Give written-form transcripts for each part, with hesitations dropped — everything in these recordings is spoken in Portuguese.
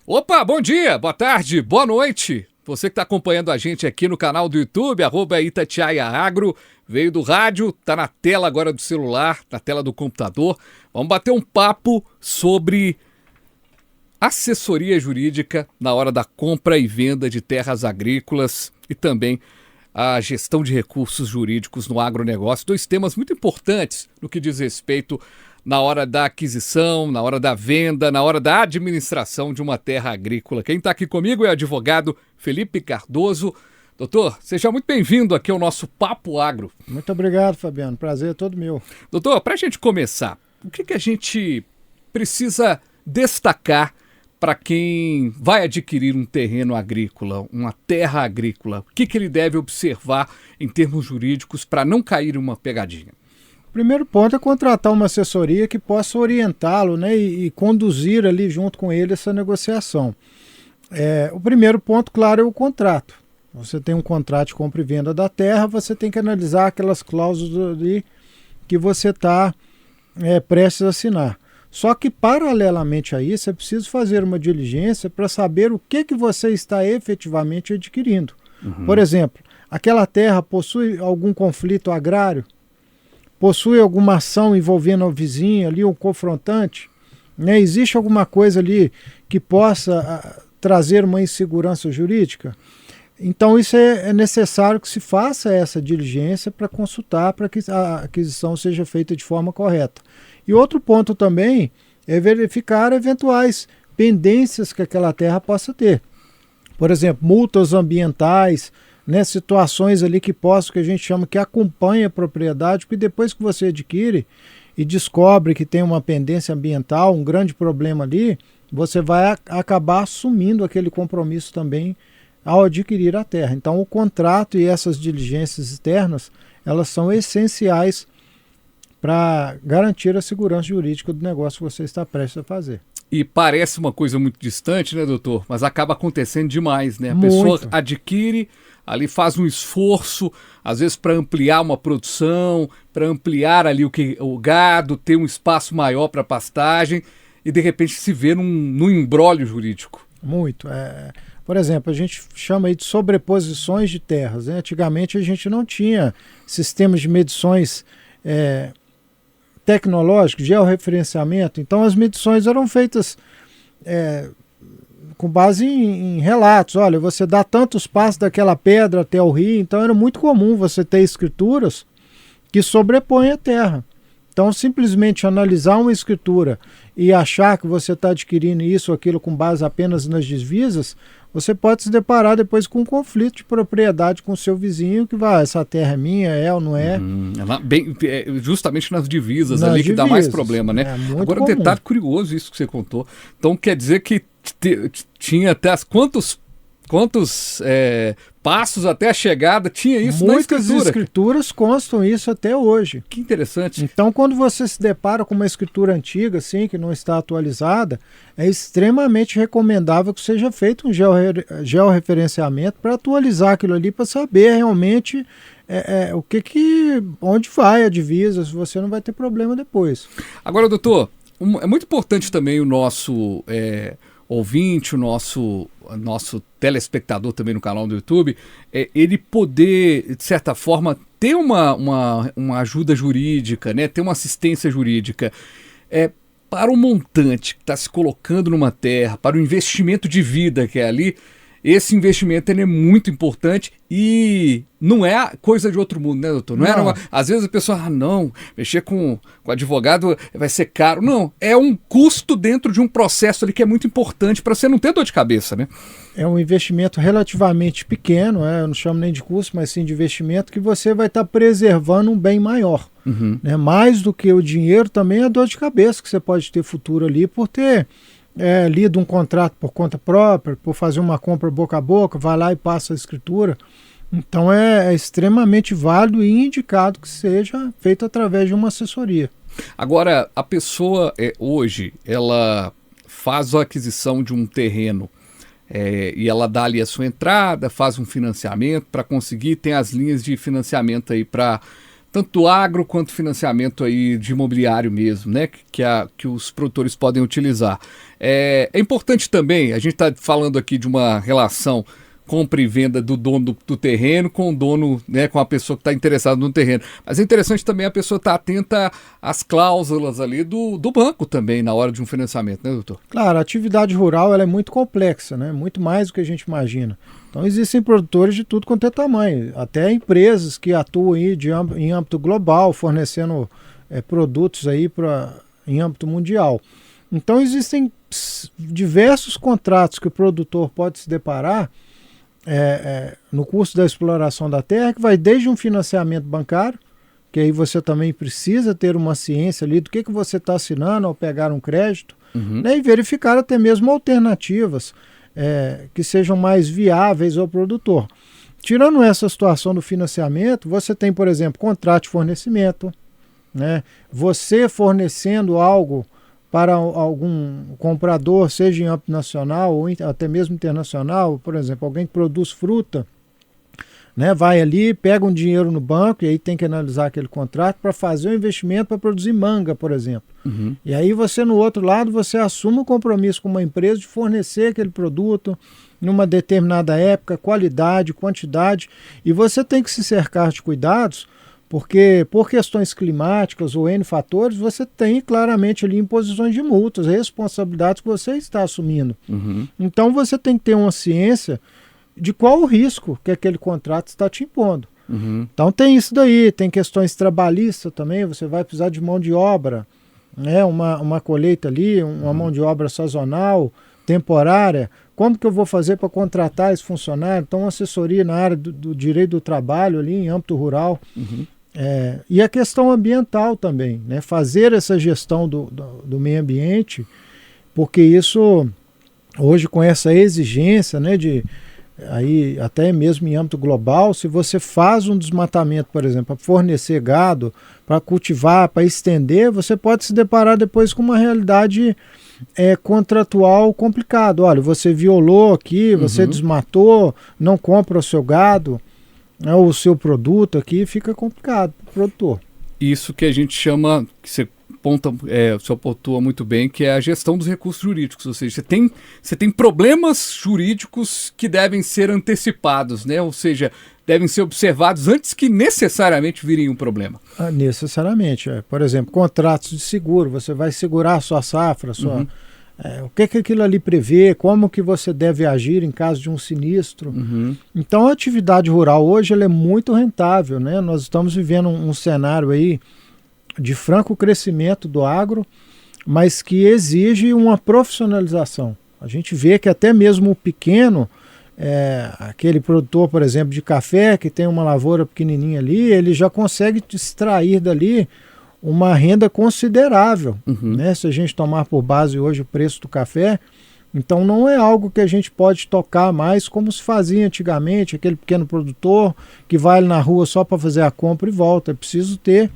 Opa, bom dia, boa tarde, boa noite. Você que está acompanhando a gente aqui no canal do YouTube, @Itatiaia Agro, veio do rádio, está na tela agora do celular, na tela do computador. Vamos bater um papo sobre assessoria jurídica na hora da compra e venda de terras agrícolas e também a gestão de recursos jurídicos no agronegócio. Dois temas muito importantes no que diz respeito na hora da aquisição, na hora da venda, na hora da administração de uma terra agrícola. Quem está aqui comigo é o advogado Felipe Cardoso. Doutor, seja muito bem-vindo aqui ao nosso Papo Agro. Muito obrigado, Fabiano. Prazer é todo meu. Doutor, para a gente começar, o que a gente precisa destacar para quem vai adquirir um terreno agrícola, uma terra agrícola? O que ele deve observar em termos jurídicos para não cair em uma pegadinha? O primeiro ponto é contratar uma assessoria que possa orientá-lo, né, e conduzir ali junto com ele essa negociação. O primeiro ponto, claro, é o contrato. Você tem um contrato de compra e venda da terra, você tem que analisar aquelas cláusulas ali que você está prestes a assinar. Só que, paralelamente a isso, é preciso fazer uma diligência para saber o que você está efetivamente adquirindo. Por exemplo, aquela terra possui algum conflito agrário? Possui alguma ação envolvendo o vizinho ali, um confrontante? Né? Existe alguma coisa ali que possa trazer uma insegurança jurídica? Então isso é necessário que se faça essa diligência para consultar para que a aquisição seja feita de forma correta. E outro ponto também é verificar eventuais pendências que aquela terra possa ter. Por exemplo, multas ambientais, né, situações ali que a gente chama que acompanha a propriedade, porque depois que você adquire e descobre que tem uma pendência ambiental, um grande problema ali, você vai acabar assumindo aquele compromisso também ao adquirir a terra. Então o contrato e essas diligências externas, elas são essenciais para garantir a segurança jurídica do negócio que você está prestes a fazer. E parece uma coisa muito distante, né, doutor? Mas acaba acontecendo demais, né? A Muito. pessoa adquire, ali faz um esforço, às vezes para ampliar uma produção, para ampliar ali o gado, ter um espaço maior para pastagem e de repente se vê num imbróglio jurídico. Muito. Por exemplo, a gente chama aí de sobreposições de terras, né? Antigamente a gente não tinha sistemas de medições tecnológicos, georreferenciamento, então as medições eram feitas com base em relatos. Olha, você dá tantos passos daquela pedra até o rio, então era muito comum você ter escrituras que sobrepõem a terra. Então, simplesmente analisar uma escritura e achar que você está adquirindo isso ou aquilo com base apenas nas divisas, você pode se deparar depois com um conflito de propriedade com o seu vizinho, que vai, essa terra é minha, ou não é? Justamente nas divisas ali que dá mais problema, né? Agora, um detalhe curioso isso que você contou. Então, quer dizer que tinha até quantos passos até a chegada, tinha isso na escritura. Muitas escrituras constam isso até hoje. Que interessante. Então, quando você se depara com uma escritura antiga, assim, que não está atualizada, é extremamente recomendável que seja feito um georreferenciamento para atualizar aquilo ali, para saber realmente onde vai a divisa, se você não vai ter problema depois. Agora, doutor, é muito importante também o nosso ouvinte, o nosso telespectador também no canal do YouTube, ele poder, de certa forma, ter uma ajuda jurídica, né? Ter uma assistência jurídica. Para o montante que está se colocando numa terra, para o investimento de vida que é ali, esse investimento ele é muito importante e não é coisa de outro mundo, né, doutor? Às vezes a pessoa, não, mexer com advogado vai ser caro. Não, é um custo dentro de um processo ali que é muito importante para você não ter dor de cabeça, né? É um investimento relativamente pequeno, eu não chamo nem de custo, mas sim de investimento, que você vai estar preservando um bem maior. Né? Mais do que o dinheiro, também a dor de cabeça que você pode ter futuro ali por ter lido um contrato por conta própria, por fazer uma compra boca a boca, vai lá e passa a escritura. Então é extremamente válido e indicado que seja feito através de uma assessoria. Agora, a pessoa hoje, ela faz a aquisição de um terreno e ela dá ali a sua entrada, faz um financiamento para conseguir, tem as linhas de financiamento aí para tanto do agro quanto financiamento aí de imobiliário mesmo, né? Que os produtores podem utilizar. É importante também, a gente está falando aqui de uma relação compra e venda do dono do terreno com o dono, né, com a pessoa que está interessada no terreno. Mas é interessante também a pessoa estar atenta às cláusulas ali do banco também na hora de um financiamento, né, doutor? Claro, a atividade rural ela é muito complexa, né? Muito mais do que a gente imagina. Então existem produtores de tudo quanto é tamanho, até empresas que atuam aí em âmbito global, fornecendo produtos aí em âmbito mundial. Então existem diversos contratos que o produtor pode se deparar no curso da exploração da terra, que vai desde um financiamento bancário, que aí você também precisa ter uma ciência ali do que você está assinando ao pegar um crédito, né, e verificar até mesmo alternativas que sejam mais viáveis ao produtor. Tirando essa situação do financiamento, você tem, por exemplo, contrato de fornecimento, né, você fornecendo algo para algum comprador, seja em âmbito nacional ou até mesmo internacional, por exemplo, alguém que produz fruta, né, vai ali, pega um dinheiro no banco e aí tem que analisar aquele contrato para fazer um investimento para produzir manga, por exemplo. E aí você, no outro lado, você assume um compromisso com uma empresa de fornecer aquele produto numa determinada época, qualidade, quantidade, e você tem que se cercar de cuidados, porque por questões climáticas ou N fatores, você tem claramente ali imposições de multas, responsabilidades que você está assumindo. Então você tem que ter uma ciência de qual o risco que aquele contrato está te impondo. Então tem isso daí, tem questões trabalhistas também, você vai precisar de mão de obra, né, uma colheita ali, uma mão de obra sazonal, temporária. Como que eu vou fazer para contratar esse funcionário? Então uma assessoria na área do direito do trabalho ali em âmbito rural. E a questão ambiental também, né? Fazer essa gestão do meio ambiente, porque isso, hoje com essa exigência, né, aí até mesmo em âmbito global, se você faz um desmatamento, por exemplo, para fornecer gado, para cultivar, para estender, você pode se deparar depois com uma realidade contratual complicada. Olha, você violou aqui, você desmatou, não compra o seu gado, o seu produto aqui, fica complicado para o produtor. Isso que a gente chama, que você pontua muito bem, que é a gestão dos recursos jurídicos, ou seja, você tem problemas jurídicos que devem ser antecipados, né? Ou seja, devem ser observados antes que necessariamente virem um problema. Necessariamente. Por exemplo, contratos de seguro, você vai segurar a sua safra, o que aquilo ali prevê, como que você deve agir em caso de um sinistro. Então a atividade rural hoje ela é muito rentável, né? Nós estamos vivendo um cenário aí de franco crescimento do agro, mas que exige uma profissionalização. A gente vê que até mesmo o pequeno, aquele produtor, por exemplo, de café, que tem uma lavoura pequenininha ali, ele já consegue extrair dali uma renda considerável, né? Se a gente tomar por base hoje o preço do café, então não é algo que a gente pode tocar mais como se fazia antigamente, aquele pequeno produtor que vai na rua só para fazer a compra e volta. É preciso ter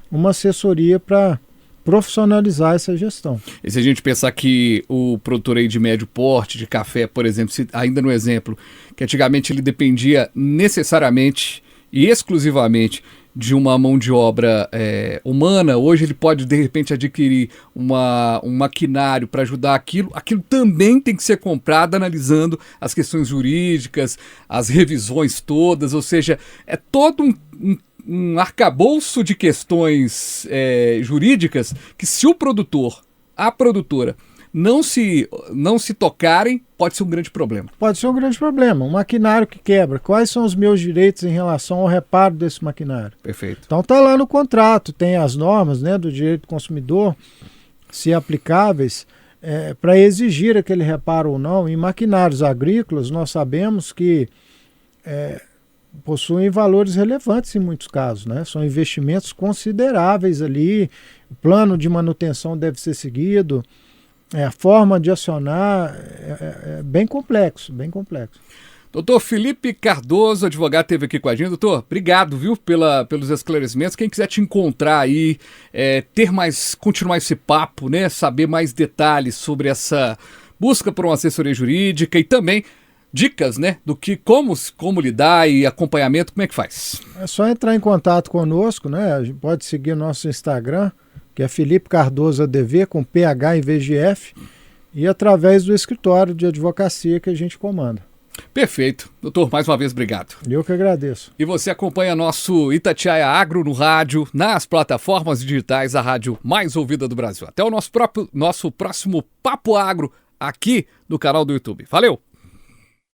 uma assessoria para profissionalizar essa gestão. E se a gente pensar que o produtor aí de médio porte, de café, por exemplo, ainda no exemplo, que antigamente ele dependia necessariamente e exclusivamente de uma mão de obra humana, hoje ele pode de repente adquirir um maquinário para ajudar aquilo também tem que ser comprado analisando as questões jurídicas, as revisões todas, ou seja, é todo um arcabouço de questões jurídicas que se o produtor, a produtora, não se tocarem, pode ser um grande problema. Pode ser um grande problema. Um maquinário que quebra. Quais são os meus direitos em relação ao reparo desse maquinário? Perfeito. Então está lá no contrato, tem as normas, né, do direito do consumidor, se aplicáveis, para exigir aquele reparo ou não. Em maquinários agrícolas, nós sabemos que possuem valores relevantes em muitos casos, né? São investimentos consideráveis ali, o plano de manutenção deve ser seguido, a forma de acionar é bem complexo, bem complexo. Doutor Felipe Cardoso, advogado, esteve aqui com a gente. Doutor, obrigado, viu, pelos esclarecimentos. Quem quiser te encontrar aí, continuar esse papo, né, saber mais detalhes sobre essa busca por uma assessoria jurídica e também dicas, né, do que como lidar e acompanhamento, como é que faz? É só entrar em contato conosco, né? A gente pode seguir nosso Instagram, que é Felipe Cardoso ADV, com PH em vez de F, e através do escritório de advocacia que a gente comanda. Perfeito. Doutor, mais uma vez, obrigado. Eu que agradeço. E você acompanha nosso Itatiaia Agro no rádio, nas plataformas digitais, a rádio mais ouvida do Brasil. Até o nosso próximo Papo Agro aqui no canal do YouTube. Valeu!